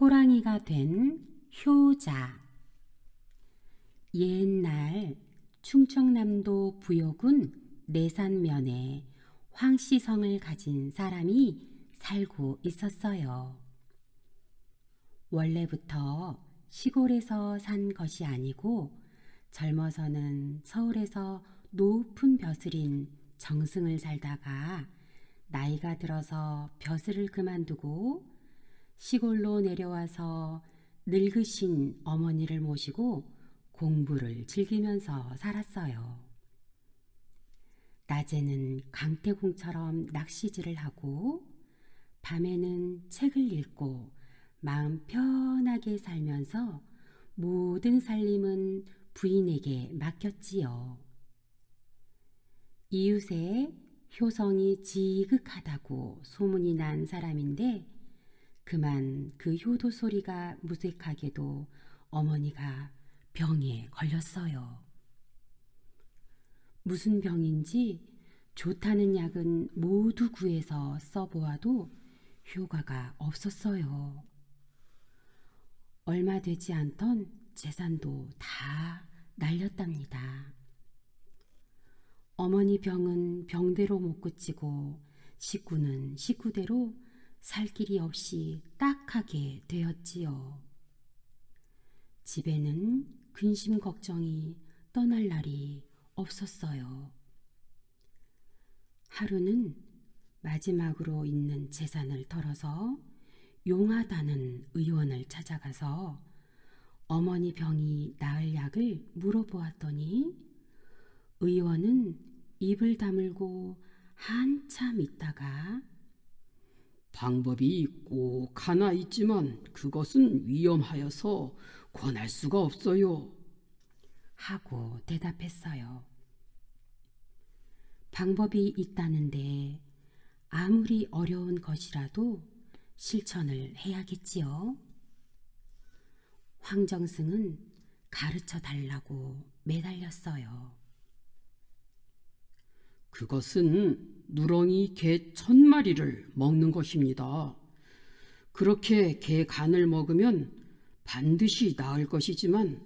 호랑이가 된 효자. 옛날 충청남도 부여군 내산면에 황씨성을 가진 사람이 살고 있었어요. 원래부터 시골에서 산 것이 아니고 젊어서는 서울에서 높은 벼슬인 정승을 살다가 나이가 들어서 벼슬을 그만두고 시골로 내려와서 늙으신 어머니를 모시고 공부를 즐기면서 살았어요. 낮에는 강태공처럼 낚시질을 하고 밤에는 책을 읽고 마음 편하게 살면서 모든 살림은 부인에게 맡겼지요. 이웃에 효성이 지극하다고 소문이 난 사람인데 그만 그 효도 소리가 무색하게도 어머니가 병에 걸렸어요. 무슨 병인지 좋다는 약은 모두 구해서 써보아도 효과가 없었어요. 얼마 되지 않던 재산도 다 날렸답니다. 어머니 병은 병대로 못 고치고 식구는 식구대로 살 길이 없이 딱하게 되었지요. 집에는 근심 걱정이 떠날 날이 없었어요. 하루는 마지막으로 있는 재산을 털어서 용하다는 의원을 찾아가서 어머니 병이 나을 약을 물어보았더니 의원은 입을 다물고 한참 있다가 방법이 꼭 하나 있지만 그것은 위험하여서 권할 수가 없어요. 하고 대답했어요. 방법이 있다는데 아무리 어려운 것이라도 실천을 해야겠지요. 황정승은 가르쳐 달라고 매달렸어요. 그것은 누렁이 개 1000마리를 먹는 것입니다. 그렇게 개 간을 먹으면 반드시 나을 것이지만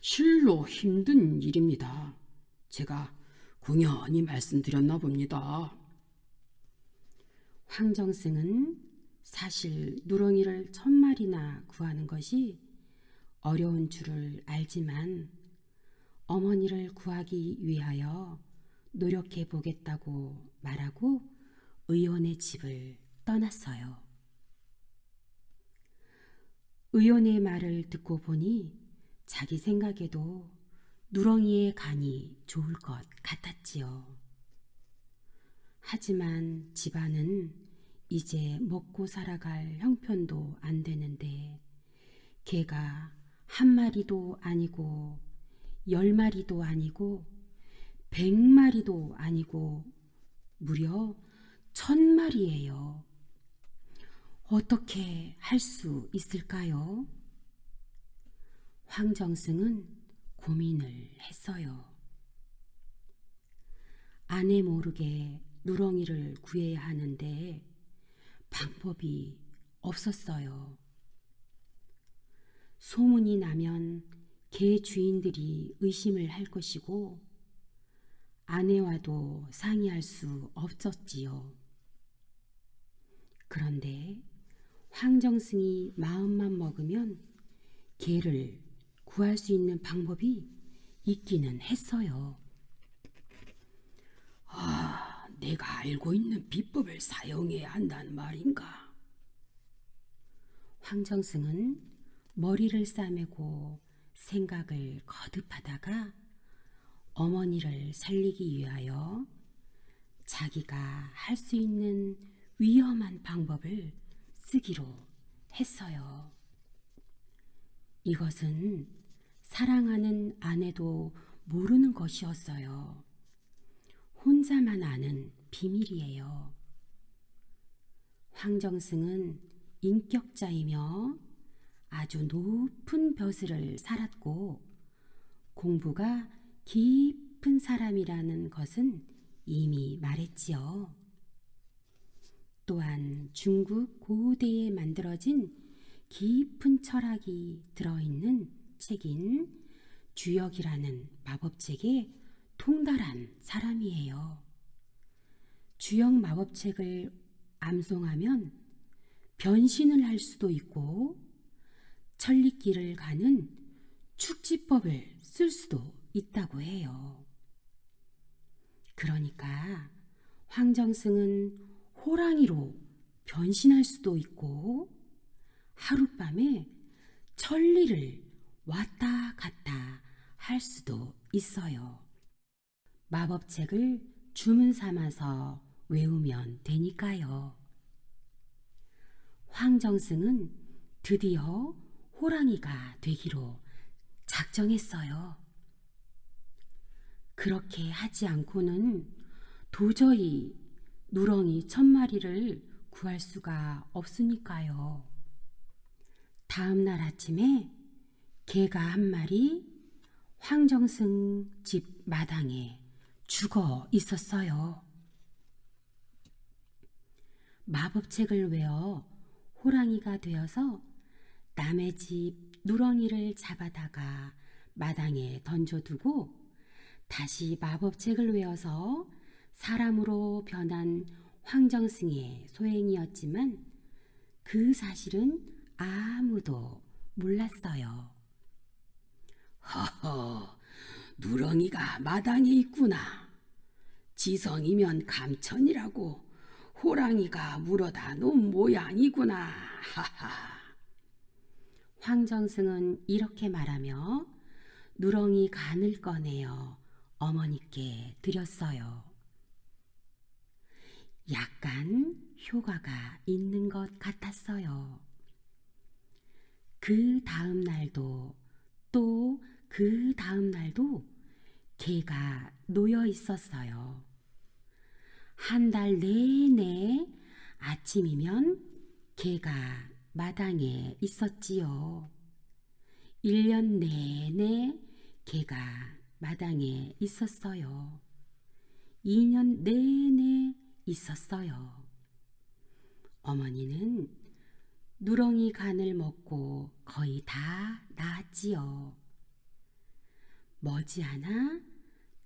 실로 힘든 일입니다. 제가 공연히 말씀드렸나 봅니다. 황정승은 사실 누렁이를 1000마리나 구하는 것이 어려운 줄을 알지만 어머니를 구하기 위하여 노력해 보겠다고 말하고 의원의 집을 떠났어요. 의원의 말을 듣고 보니 자기 생각에도 누렁이의 간이 좋을 것 같았지요. 하지만 집안은 이제 먹고 살아갈 형편도 안 되는데 개가 1마리도 아니고 10마리도 아니고 100마리도 아니고 무려 1000마리예요. 어떻게 할 수 있을까요? 황정승은 고민을 했어요. 아내 모르게 누렁이를 구해야 하는데 방법이 없었어요. 소문이 나면 개 주인들이 의심을 할 것이고 아내와도 상의할 수 없었지요. 그런데 황정승이 마음만 먹으면 개를 구할 수 있는 방법이 있기는 했어요. 내가 알고 있는 비법을 사용해야 한다는 말인가? 황정승은 머리를 싸매고 생각을 거듭하다가 어머니를 살리기 위하여 자기가 할 수 있는 위험한 방법을 쓰기로 했어요. 이것은 사랑하는 아내도 모르는 것이었어요. 혼자만 아는 비밀이에요. 황정승은 인격자이며 아주 높은 벼슬을 살았고 공부가 깊은 사람이라는 것은 이미 말했지요. 또한 중국 고대에 만들어진 깊은 철학이 들어있는 책인 주역이라는 마법책에 통달한 사람이에요. 주역 마법책을 암송하면 변신을 할 수도 있고 천리길을 가는 축지법을 쓸 수도 있다고 해요. 그러니까 황정승은 호랑이로 변신할 수도 있고 하룻밤에 천리를 왔다 갔다 할 수도 있어요. 마법책을 주문 삼아서 외우면 되니까요. 황정승은 드디어 호랑이가 되기로 작정했어요. 그렇게 하지 않고는 도저히 누렁이 1000마리를 구할 수가 없으니까요. 다음 날 아침에 개가 한 마리 황정승 집 마당에 죽어 있었어요. 마법책을 외워 호랑이가 되어서 남의 집 누렁이를 잡아다가 마당에 던져두고 다시 마법책을 외워서 사람으로 변한 황정승의 소행이었지만 그 사실은 아무도 몰랐어요. 허허, 누렁이가 마당에 있구나. 지성이면 감천이라고 호랑이가 물어다 놓은 모양이구나. 하하. 황정승은 이렇게 말하며 누렁이 간을 꺼내어 어머니께 드렸어요. 약간 효과가 있는 것 같았어요. 그 다음 날도 또 그 다음 날도 개가 놓여 있었어요. 한 달 내내 아침이면 개가 마당에 있었지요. 1년 내내 개가 마당에 있었어요. 2년 내내 있었어요. 어머니는 누렁이 간을 먹고 거의 다 나았지요. 머지않아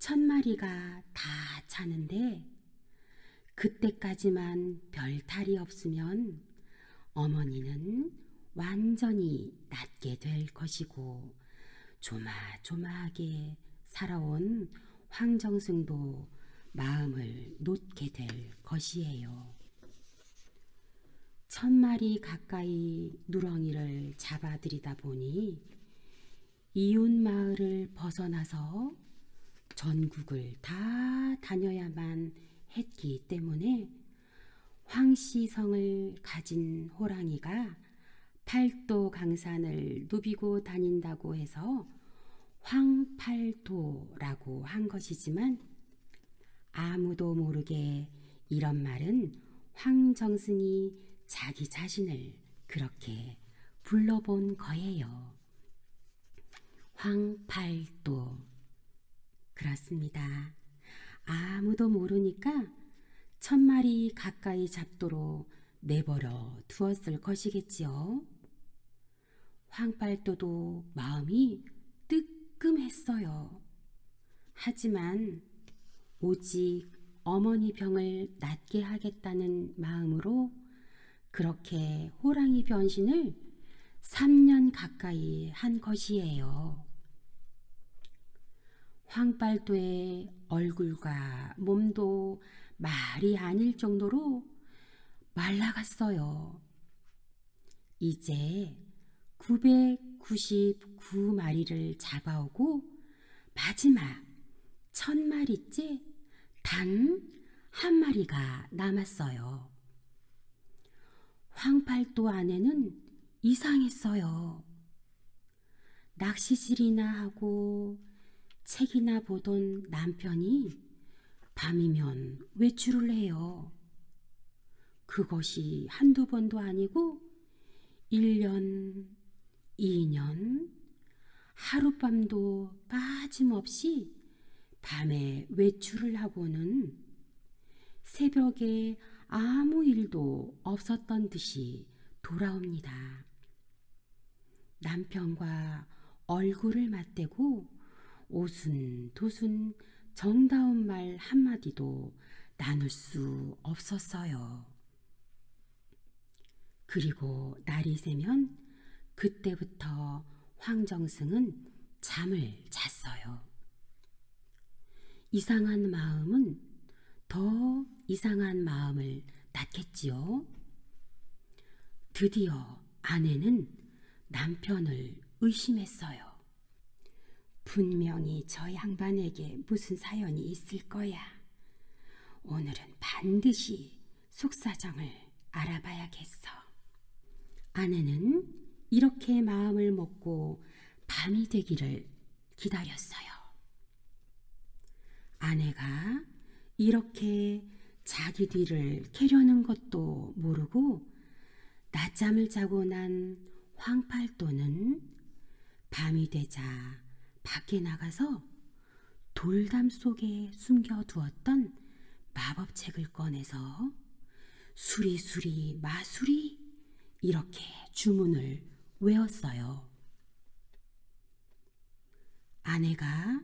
1000마리가 다 차는데 그때까지만 별 탈이 없으면 어머니는 완전히 낫게 될 것이고 조마조마하게 살아온 황정승도 마음을 놓게 될 것이에요. 1000마리 가까이 누렁이를 잡아들이다 보니 이웃 마을을 벗어나서 전국을 다 다녀야만 했기 때문에 황씨성을 가진 호랑이가 팔도 강산을 누비고 다닌다고 해서 황팔도라고 한 것이지만 아무도 모르게 이런 말은 황정승이 자기 자신을 그렇게 불러본 거예요. 황팔도. 그렇습니다. 아무도 모르니까 1000마리 가까이 잡도록 내버려 두었을 것이겠지요. 황팔도도 마음이 뜨끔했어요. 하지만 오직 어머니 병을 낫게 하겠다는 마음으로 그렇게 호랑이 변신을 3년 가까이 한 것이에요. 황팔도의 얼굴과 몸도 말이 아닐 정도로 말라갔어요. 이제 999마리를 잡아오고 마지막 1000마리째 단 한 마리가 남았어요. 황팔도 안에는 이상했어요. 낚시질이나 하고 책이나 보던 남편이 밤이면 외출을 해요. 그것이 한두 번도 아니고 1년, 2년, 하룻밤도 빠짐없이 밤에 외출을 하고는 새벽에 아무 일도 없었던 듯이 돌아옵니다. 남편과 얼굴을 맞대고 오순도순 정다운 말 한마디도 나눌 수 없었어요. 그리고 날이 새면 그때부터 황정승은 잠을 잤어요. 이상한 마음은 더 이상한 마음을 낳겠지요. 드디어 아내는 남편을 의심했어요. 분명히 저 양반에게 무슨 사연이 있을 거야. 오늘은 반드시 속사정을 알아봐야겠어. 아내는 이렇게 마음을 먹고 밤이 되기를 기다렸어요. 아내가 이렇게 자기 뒤를 캐려는 것도 모르고 낮잠을 자고 난 황팔도는 밤이 되자 밖에 나가서 돌담 속에 숨겨두었던 마법책을 꺼내서 수리수리 마수리 이렇게 주문을 외웠어요. 아내가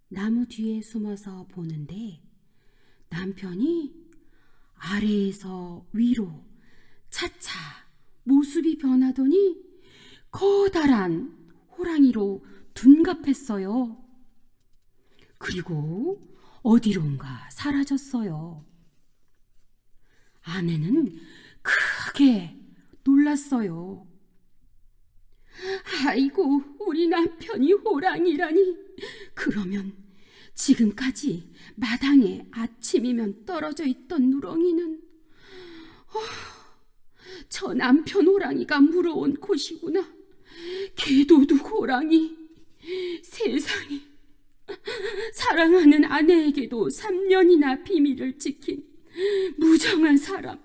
나무 뒤에 숨어서 보는데 남편이 아래에서 위로 차차 모습이 변하더니 커다란 호랑이로 둔갑했어요. 그리고 어디론가 사라졌어요. 아내는 크게 놀랐어요. 아이고, 우리 남편이 호랑이라니. 그러면 지금까지 마당에 아침이면 떨어져 있던 누렁이는 저 남편 호랑이가 물어온 곳이구나. 개도둑 호랑이. 세상에. 사랑하는 아내에게도 3년이나 비밀을 지킨 무정한 사람.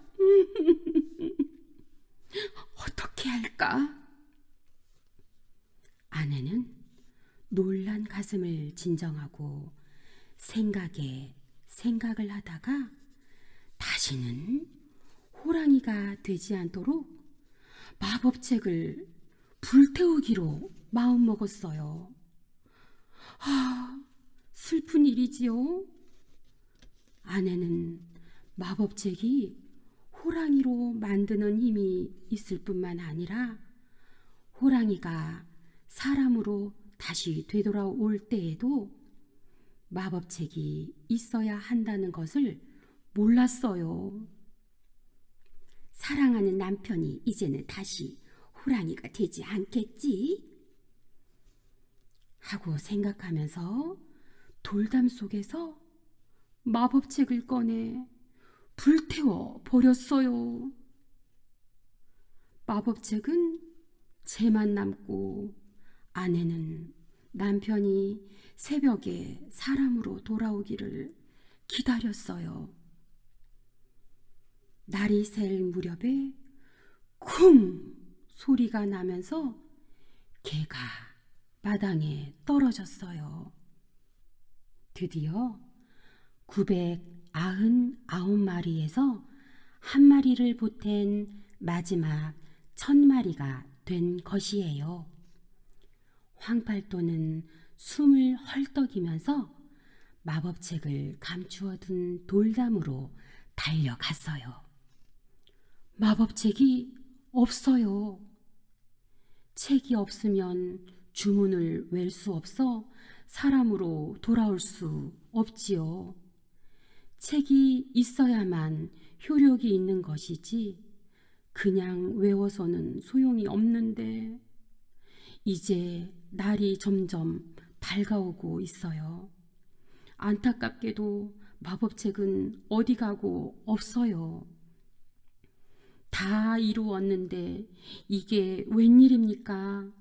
어떻게 할까? 아내는 놀란 가슴을 진정하고 생각에 생각을 하다가 다시는 호랑이가 되지 않도록 마법책을 불태우기로 마음먹었어요. 슬픈 일이지요. 아내는 마법책이 호랑이로 만드는 힘이 있을 뿐만 아니라 호랑이가 사람으로 다시 되돌아올 때에도 마법책이 있어야 한다는 것을 몰랐어요. 사랑하는 남편이 이제는 다시 호랑이가 되지 않겠지? 하고 생각하면서 돌담 속에서 마법책을 꺼내 불태워 버렸어요. 마법책은 재만 남고 아내는 남편이 새벽에 사람으로 돌아오기를 기다렸어요. 날이 샐 무렵에 쿵 소리가 나면서 개가 마당에 떨어졌어요. 드디어 999마리에서 한 마리를 보탠 마지막 1000마리가 된 것이에요. 황팔도는 숨을 헐떡이면서 마법책을 감추어둔 돌담으로 달려갔어요. 마법책이 없어요. 책이 없으면 주문을 외울 수 없어 사람으로 돌아올 수 없지요. 책이 있어야만 효력이 있는 것이지 그냥 외워서는 소용이 없는데 이제 날이 점점 밝아오고 있어요. 안타깝게도 마법책은 어디 가고 없어요. 다 이루었는데 이게 웬일입니까?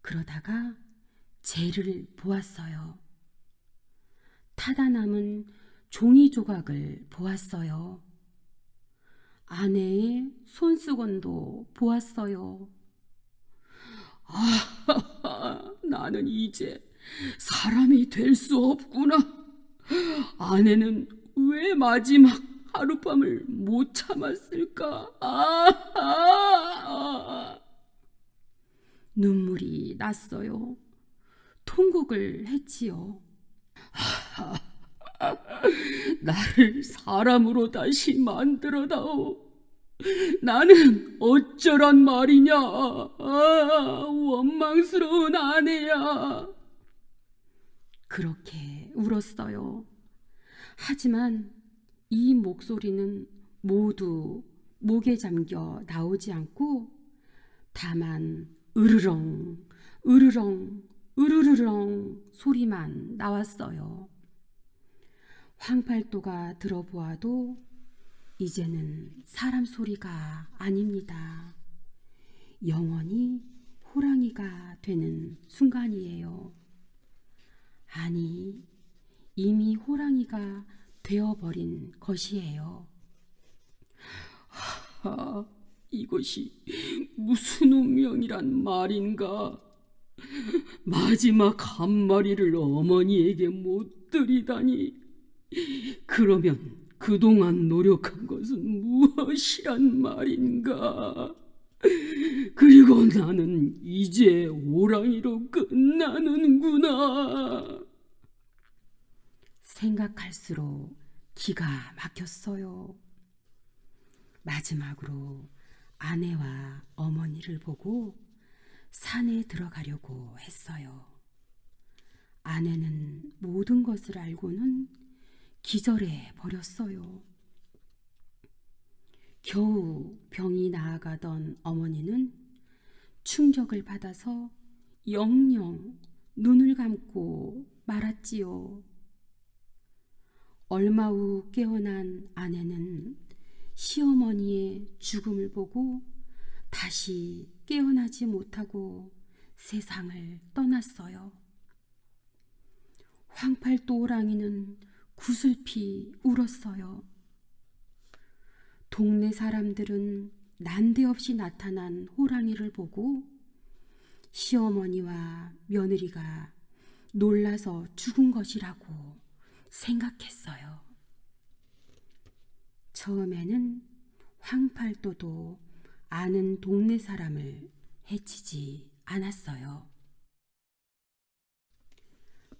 그러다가 재를 보았어요. 타다 남은 종이 조각을 보았어요. 아내의 손수건도 보았어요. 나는 이제 사람이 될 수 없구나. 아내는 왜 마지막 하룻밤을 못 참았을까? 눈물이 났어요. 통곡을 했지요. 나를 사람으로 다시 만들어다오. 나는 어쩌란 말이냐. 원망스러운 아내야. 그렇게 울었어요. 하지만 이 목소리는 모두 목에 잠겨 나오지 않고 다만 으르렁 으르렁 으르르렁 소리만 나왔어요. 황팔도가 들어보아도 이제는 사람 소리가 아닙니다. 영원히 호랑이가 되는 순간이에요. 아니, 이미 호랑이가 되어버린 것이에요. 이것이 무슨 운명이란 말인가. 마지막 한 마리를 어머니에게 못 드리다니. 그러면 그동안 노력한 것은 무엇이란 말인가. 그리고 나는 이제 호랑이로 끝나는구나. 생각할수록 기가 막혔어요. 마지막으로 아내와 어머니를 보고 산에 들어가려고 했어요. 아내는 모든 것을 알고는 기절해 버렸어요. 겨우 병이 나아가던 어머니는 충격을 받아서 영영 눈을 감고 말았지요. 얼마 후 깨어난 아내는 시어머니의 죽음을 보고 다시 깨어나지 못하고 세상을 떠났어요. 황팔도 호랑이는 구슬피 울었어요. 동네 사람들은 난데없이 나타난 호랑이를 보고 시어머니와 며느리가 놀라서 죽은 것이라고 생각했어요. 처음에는 황팔도도 아는 동네 사람을 해치지 않았어요.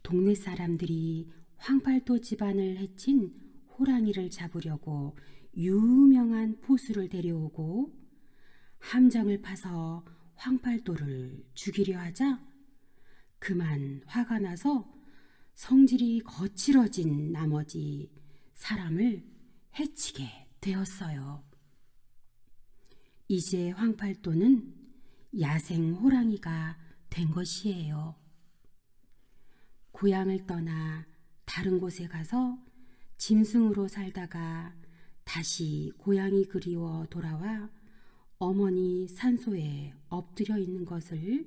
동네 사람들이 황팔도 집안을 해친 호랑이를 잡으려고 유명한 포수를 데려오고 함정을 파서 황팔도를 죽이려 하자 그만 화가 나서 성질이 거칠어진 나머지 사람을 해치게 되었어요. 이제 황팔도는 야생 호랑이가 된 것이에요. 고향을 떠나 다른 곳에 가서 짐승으로 살다가 다시 고향이 그리워 돌아와 어머니 산소에 엎드려 있는 것을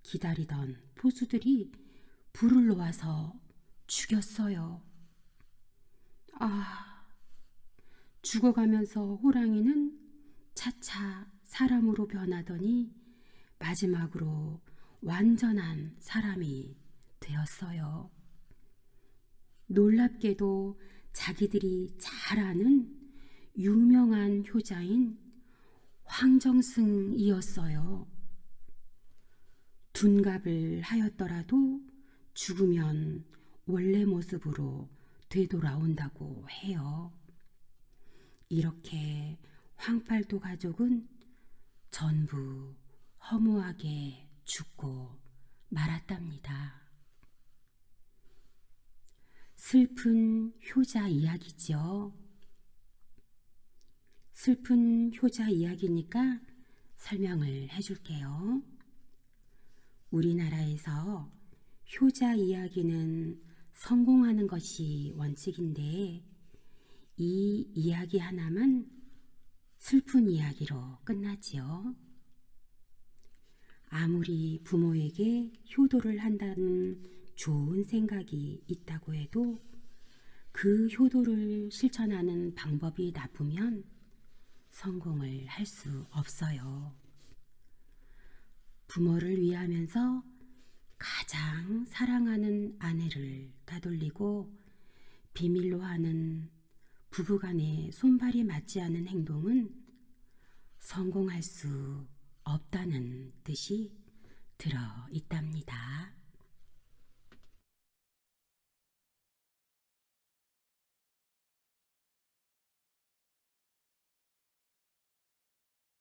기다리던 포수들이 불을 놓아서 죽였어요. 죽어가면서 호랑이는 차차 사람으로 변하더니 마지막으로 완전한 사람이 되었어요. 놀랍게도 자기들이 잘 아는 유명한 효자인 황정승이었어요. 둔갑을 하였더라도 죽으면 원래 모습으로 되돌아온다고 해요. 이렇게 황팔도 가족은 전부 허무하게 죽고 말았답니다. 슬픈 효자 이야기죠. 슬픈 효자 이야기니까 설명을 해줄게요. 우리나라에서 효자 이야기는 성공하는 것이 원칙인데 이 이야기 하나만 슬픈 이야기로 끝나지요. 아무리 부모에게 효도를 한다는 좋은 생각이 있다고 해도 그 효도를 실천하는 방법이 나쁘면 성공을 할 수 없어요. 부모를 위하면서 가장 사랑하는 아내를 따돌리고 비밀로 하는 부부간의 손발이 맞지 않은 행동은 성공할 수 없다는 뜻이 들어 있답니다.